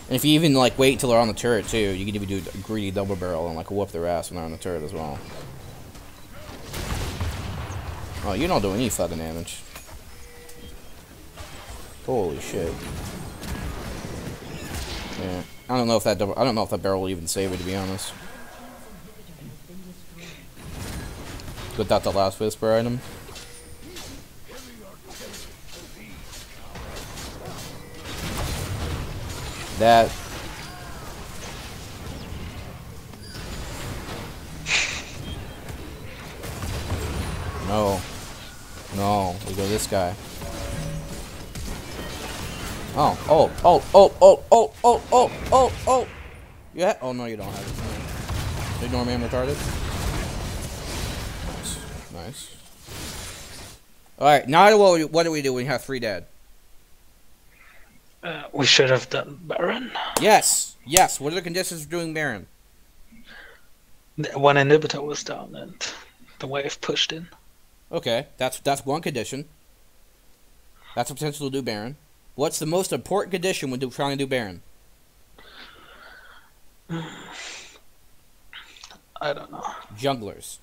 And if you even, like, wait till they're on the turret, too, you can even do a greedy double barrel and, like, whoop their ass when they're on the turret as well. Oh, you don't do any fucking damage. Holy shit. Yeah. I don't know if that barrel will even save it, to be honest. Without the last whisper item. That. No. No. We go this guy. Oh. Yeah. Oh, no, you don't have it. Ignore me, I'm retarded. Nice. Alright, now what do we do when you have 3 dead? We should have done Baron. Yes. What are the conditions for doing Baron? One inhibitor was down and the wave pushed in. Okay, that's one condition. That's a potential to do Baron. What's the most important condition when trying to do Baron? I don't know. Junglers.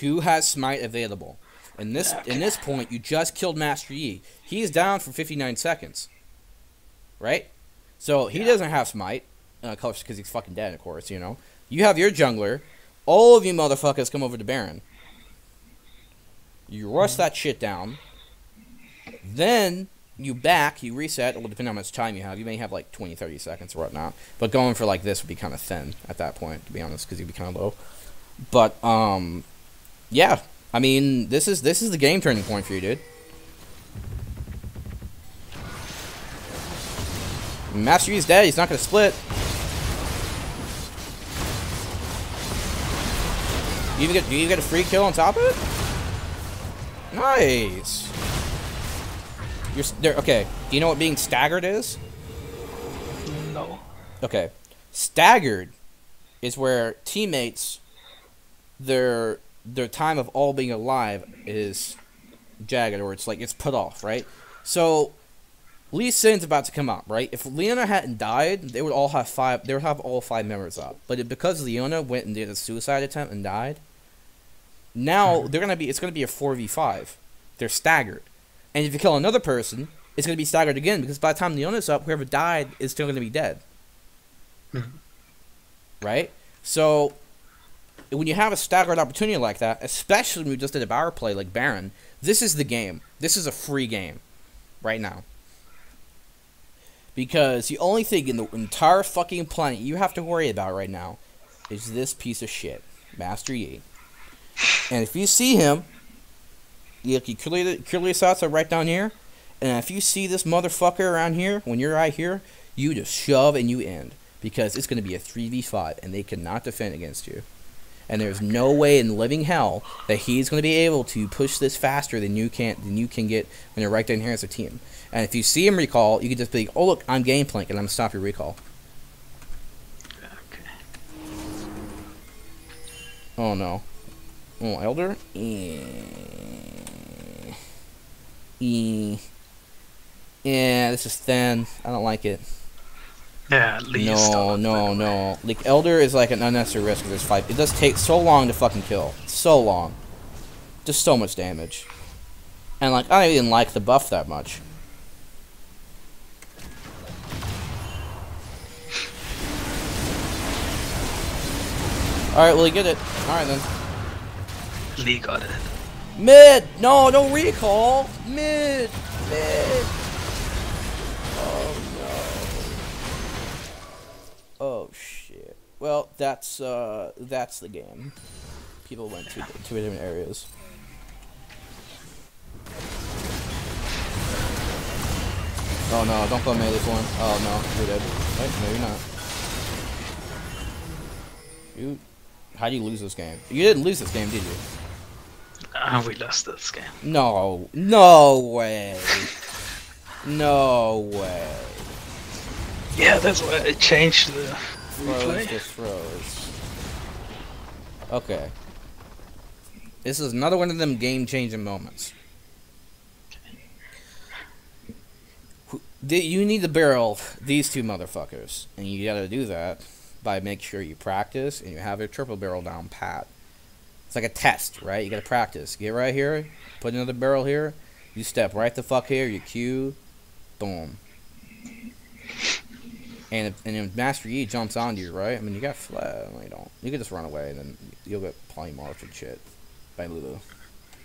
Who has smite available? In this point, you just killed Master Yi. He's down for 59 seconds. Right? So he doesn't have smite. Of course, because he's fucking dead, of course, you know. You have your jungler. All of you motherfuckers come over to Baron. You rush that shit down. Then you reset. Well, depending on how much time you have. You may have like 20, 30 seconds or whatnot. But going for like this would be kind of thin at that point, to be honest, because you'd be kind of low. But, yeah. I mean, this is the game turning point for you, dude. Master Yi's dead. He's not going to split. Do you get a free kill on top of it? Nice. You're there. Okay. Do you know what being staggered is? No. Okay. Staggered is where teammates, their time of all being alive is jagged, or it's put off, right? So Lee Sin's about to come up, right? If Leona hadn't died, they would all have all 5 members up. But because Leona went and did a suicide attempt and died, now it's gonna be a 4v5. They're staggered. And if you kill another person, it's gonna be staggered again, because by the time Leona's up, whoever died is still gonna be dead. Right? So when you have a staggered opportunity like that, especially when we just did a power play like Baron, this is the game. This is a free game right now. Because the only thing in the entire fucking planet you have to worry about right now is this piece of shit, Master Yi. And if you see him, you clearly shots are right down here, and if you see this motherfucker around here, when you're right here, you just shove and you end. Because it's going to be a 3v5, and they cannot defend against you. And there's no way in living hell that he's going to be able to push this faster than you can get when you're right down here as a team. And if you see him recall, you can just be like, oh look, I'm Gangplank, and I'm going to stop your recall. Okay. Oh no. Oh, Elder? Yeah, this is thin. I don't like it. Yeah, at least. No. Like, Elder is like an unnecessary risk of this fight. It does take so long to fucking kill. So long. Just so much damage. And, like, I don't even like the buff that much. Alright, well, he get it. Alright, then. Lee got it. Mid! No, no recall! Mid! Mid! Oh, no. Oh, shit. Well, that's the game. People went to different areas. Oh no, don't go melee form. Oh no, you're dead. Wait, no you're not. You, how do you lose this game? You didn't lose this game, did you? We lost this game. No, no way. No way. Yeah, that's why I changed the Froze, replay. just froze. Okay. This is another one of them game-changing moments. You need to barrel these two motherfuckers, and you gotta do that by making sure you practice and you have your triple barrel down pat. It's like a test, right? You gotta practice. Get right here, put another barrel here, you step right the fuck here, you Q, boom. And if Master Yi jumps onto you, right? I mean, you got flat. No, you don't. You can just run away, and then you'll get polymorphed and shit by Lulu.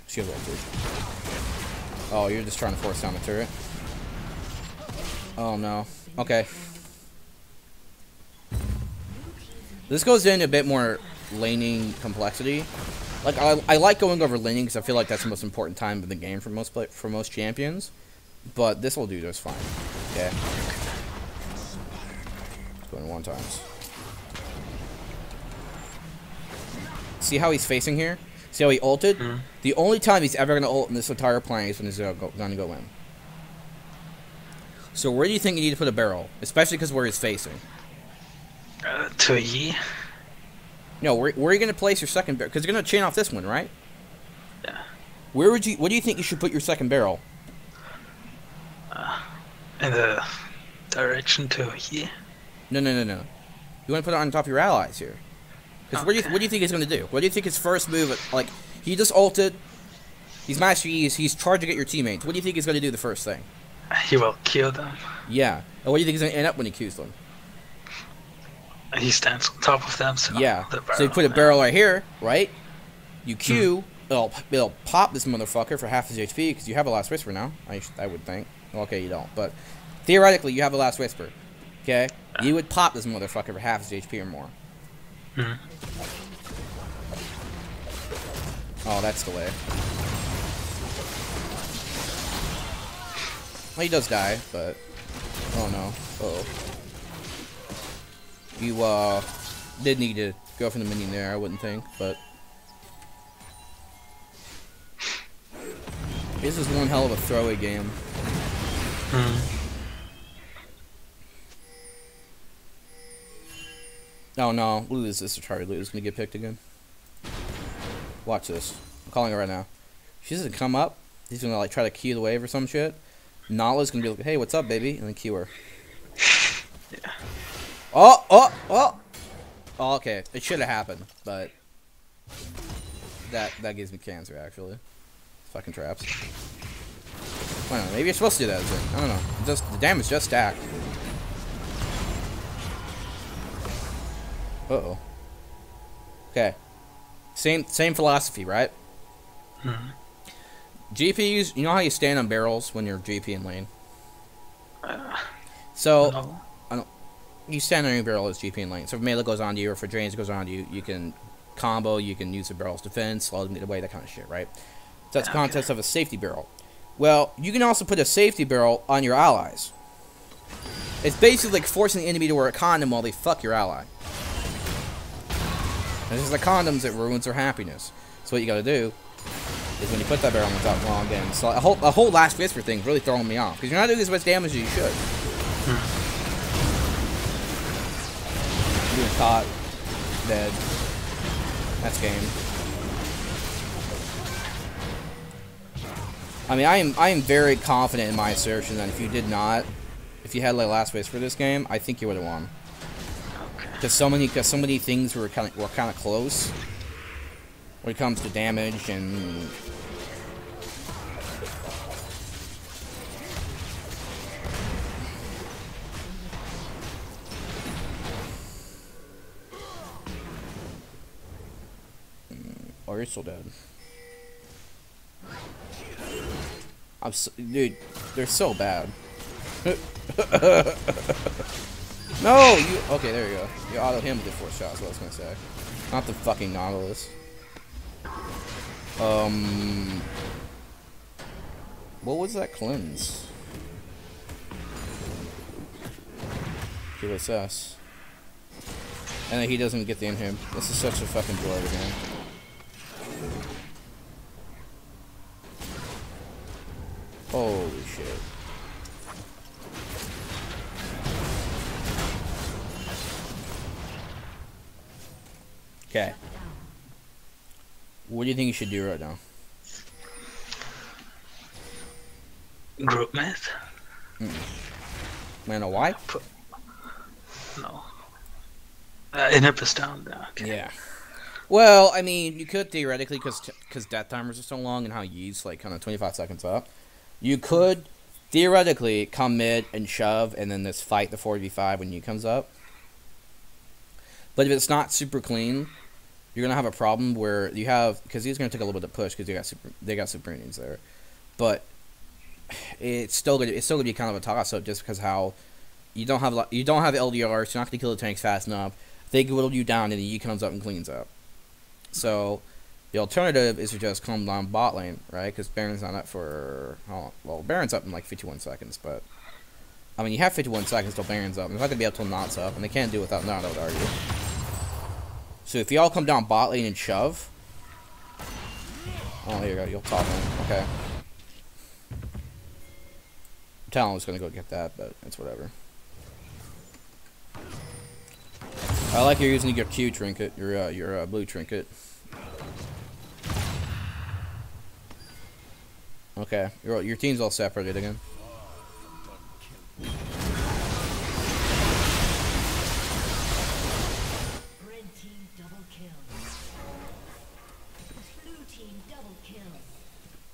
She has ulti. Oh, you're just trying to force down the turret. Oh no. Okay. This goes into a bit more laning complexity. Like I like going over laning because I feel like that's the most important time of the game for most champions. But this will do just fine. Okay. Going 1 times. See how he's facing here? See how he ulted? Mm-hmm. The only time he's ever gonna ult in this entire plane is when he's gonna go in. So where do you think you need to put a barrel? Especially because where he's facing. To Yi. No, where are you going to place your second barrel? Because you're going to chain off this one, right? Yeah. What do you think you should put your second barrel? In the direction to Yi. No. You want to put it on top of your allies here. Because what do you think he's going to do? What do you think his first move, like, he just ulted, he's Master Yi, he's charging at your teammates. What do you think he's going to do the first thing? He will kill them. Yeah. And what do you think he's going to end up when he Qs them? He stands on top of them, so Yeah. the barrel, So you put a barrel right here, right? You Q, it'll pop this motherfucker for half his HP, because you have a Last Whisper now, I would think. Okay, you don't, but theoretically, you have a Last Whisper. Okay? Yeah. You would pop this motherfucker for half his HP or more. Mm-hmm. Oh, that's the way. Well, he does die, but... Oh, no. Uh-oh. You, did need to go for the minion there, I wouldn't think, but... This is one hell of a throwaway game. Oh, no. Lulu's this retarded. Lulu's gonna get picked again. Watch this. I'm calling her right now. She doesn't come up. He's gonna, like, try to Q the wave or some shit. Nala's gonna be like, hey, what's up, baby? And then Q her. Yeah. Oh, okay. It should have happened, but that gives me cancer, actually. Fucking traps. I don't know, maybe you're supposed to do that. I don't know. Just the damage just stacked. Uh-oh. Okay. Same philosophy, right? Mm-hmm. GPs, you know how you stand on barrels when you're GP in lane? So, No. you stand on your barrel as GP in lane. So if melee goes on to you, or if drains goes on to you, you can combo, you can use the barrel's defense, slow them get away, that kind of shit, right? So that's the context of a safety barrel. Well, you can also put a safety barrel on your allies. It's basically like forcing the enemy to wear a condom while they fuck your ally. And it's just like condoms, it ruins their happiness. So what you gotta do is when you put that barrel on top, well, again, so a whole Last Whisper thing is really throwing me off. Because you're not doing as much damage as you should. Being caught, dead. That's game. I mean, I am very confident in my assertion that if you had like Last Whisper for this game, I think you would have won. Because so many things were kind of close when it comes to damage and Oh, you're still dead. Dude, they're so bad. No, you. Okay, there you go. You auto him with the 4 shots. What I was gonna say. Not the fucking Nautilus. What was that cleanse? QSS. And then he doesn't get the inhib. This is such a fucking joy of a game. Holy shit. Okay. What do you think you should do right now? Group myth? Man, why? No. Inhib is down there. Okay. Yeah. Well, I mean, you could theoretically, because death timers are so long and how you use, like, kind of 25 seconds up, you could theoretically come mid and shove and then just fight the 4v5 when you comes up. But if it's not super clean, you're going to have a problem where you have, because he's going to take a little bit of push because they got super minions there. But it's still going to be kind of a toss-up just because how you don't have LDR, so you're not going to kill the tanks fast enough. They whittle you down and then he comes up and cleans up. So the alternative is to just calm down bot lane, right? Because Baron's not up for... well, Baron's up in like 51 seconds, but... I mean, you have 51 seconds till Baron's up. It's not going to be up till Not's up, and they can't do it without Not, I would argue. So if y'all come down bot lane and shove... Oh, there you go. You'll top lane. Okay. Talon was going to go get that, but it's whatever. I like you're using your Q trinket, your blue trinket. Okay, your team's all separated again. Red team double kill. Blue team double kill.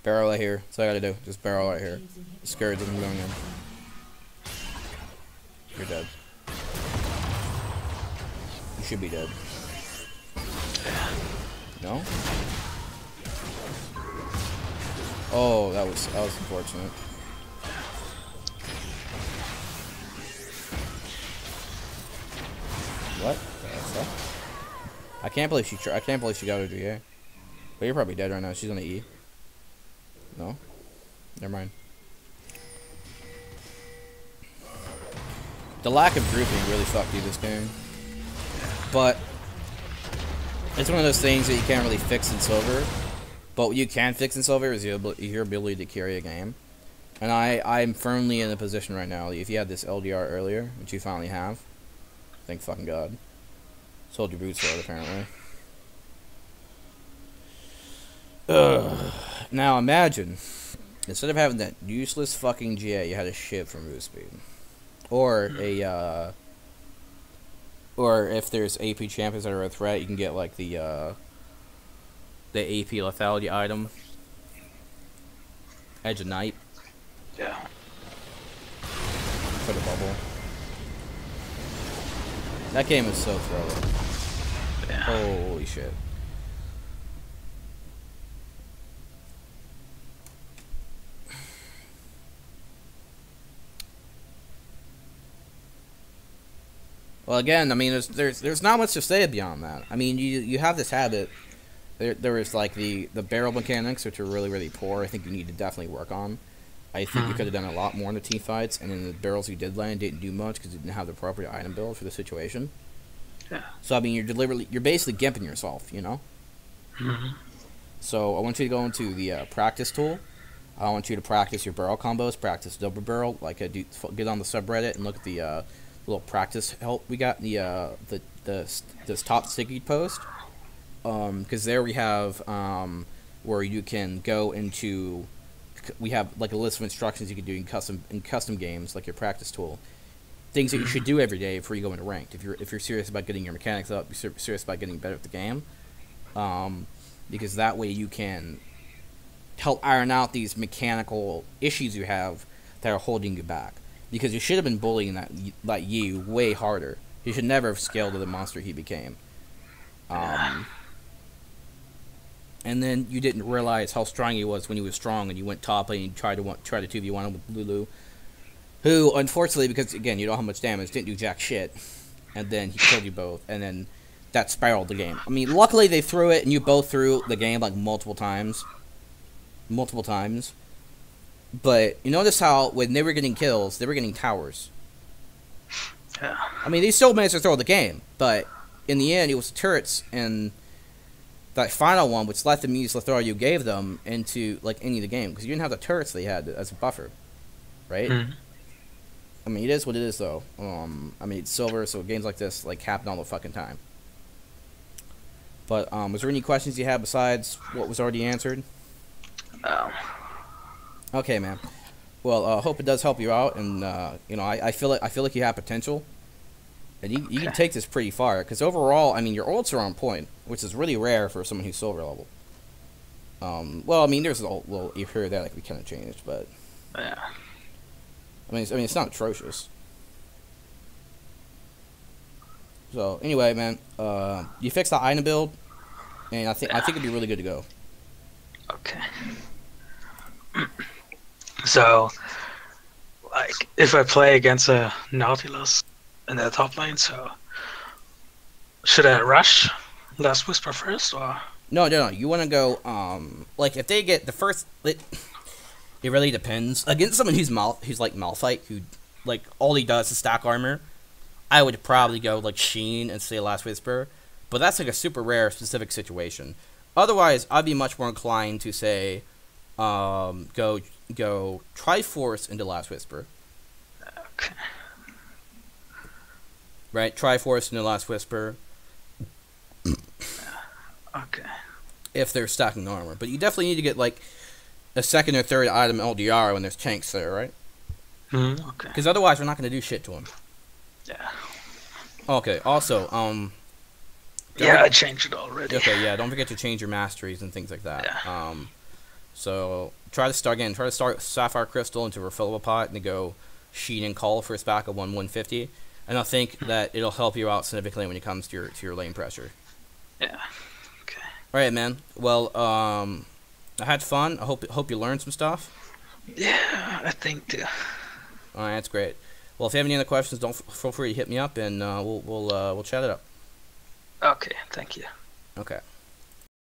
Barrel right here. That's all I gotta do. Just barrel right here. Scared of them going in. You're dead. You should be dead. No? Oh, that was unfortunate. What? I can't believe she got her GA. But you're probably dead right now. She's on the E. No? Never mind. The lack of grouping really fucked you this game. But it's one of those things that you can't really fix in Silver. But what you can fix in Silver is your ability to carry a game. And I'm firmly in a position right now. If you had this LDR earlier, which you finally have, thank fucking God. Sold your boots for it, apparently. Now imagine, instead of having that useless fucking GA, you had a ship for move speed. Or a, or if there's AP champions that are a threat, you can get like the AP lethality item. Edge of Night. Yeah. For the bubble. That game is so thrilling. Yeah. Holy shit. Well, again, I mean, there's not much to say beyond that. I mean, you have this habit. There is like the barrel mechanics, which are really, really poor. I think you need to definitely work on. I think you could have done a lot more in the team fights, and in the barrels you did land didn't do much because you didn't have the appropriate item build for the situation. Yeah. So I mean, you're basically gimping yourself, you know. So I want you to go into the practice tool. I want you to practice your barrel combos, practice double barrel. Like get on the subreddit and look at the little practice help we got in this top sticky post. Because there we have where you can go into. We have like a list of instructions you can do in custom games, like your practice tool. Things that you should do every day before you go into ranked. If you're serious about getting your mechanics up, you're serious about getting better at the game, because that way you can help iron out these mechanical issues you have that are holding you back. Because you should have been bullying that Yi way harder. He should never have scaled to the monster he became. and then you didn't realize how strong he was when he was strong, and you went top and you tried to 2v1 him with Lulu, who unfortunately, because again you don't have much damage, didn't do jack shit, and then he killed you both, and then that spiraled the game. I mean, luckily they threw it, and you both threw the game like multiple times. But you notice how when they were getting kills, they were getting towers. Yeah. I mean, they still managed to throw the game, but in the end, it was the turrets and that final one, which let them use the throw you gave them into like any of the game, because you didn't have the turrets they had as a buffer, right? Mm. I mean, it is what it is, though. I mean, it's silver, so games like this like happen all the fucking time. But was there any questions you had besides what was already answered? Okay, man. Well, I hope it does help you out, and you know, I feel like you have potential, and you can take this pretty far. Because overall, I mean, your ults are on point, which is really rare for someone who's silver level. Well, I mean, there's a little here or there that we kind of changed, but Yeah. I mean, it's not atrocious. So anyway, man, you fixed the item build, and I think it'd be really good to go. Okay. So, like, if I play against a Nautilus in the top lane, so should I rush Last Whisper first, or? No. You want to go, like, if they get the first, it really depends. Against someone who's like Malphite, who, like, all he does is stack armor, I would probably go, like, Sheen and say Last Whisper, but that's, like, a super rare specific situation. Otherwise, I'd be much more inclined to say, go Triforce into Last Whisper. Okay. Right? Triforce into Last Whisper. Okay. If they're stacking armor. But you definitely need to get, like, a second or third item LDR when there's tanks there, right? Okay. Because otherwise, we're not going to do shit to them. Yeah. Okay, also, Yeah, I changed it already. Okay, yeah, don't forget to change your masteries and things like that. Yeah. So, try to start Sapphire Crystal into a refillable pot and to go Sheen and Call for a stack of 150. And I think that it'll help you out significantly when it comes to your lane pressure. Yeah. Okay. Alright, man. Well, I had fun. I hope you learned some stuff. Yeah, I think too. Alright, that's great. Well, if you have any other questions, don't feel free to hit me up, and we'll chat it up. Okay, thank you. Okay.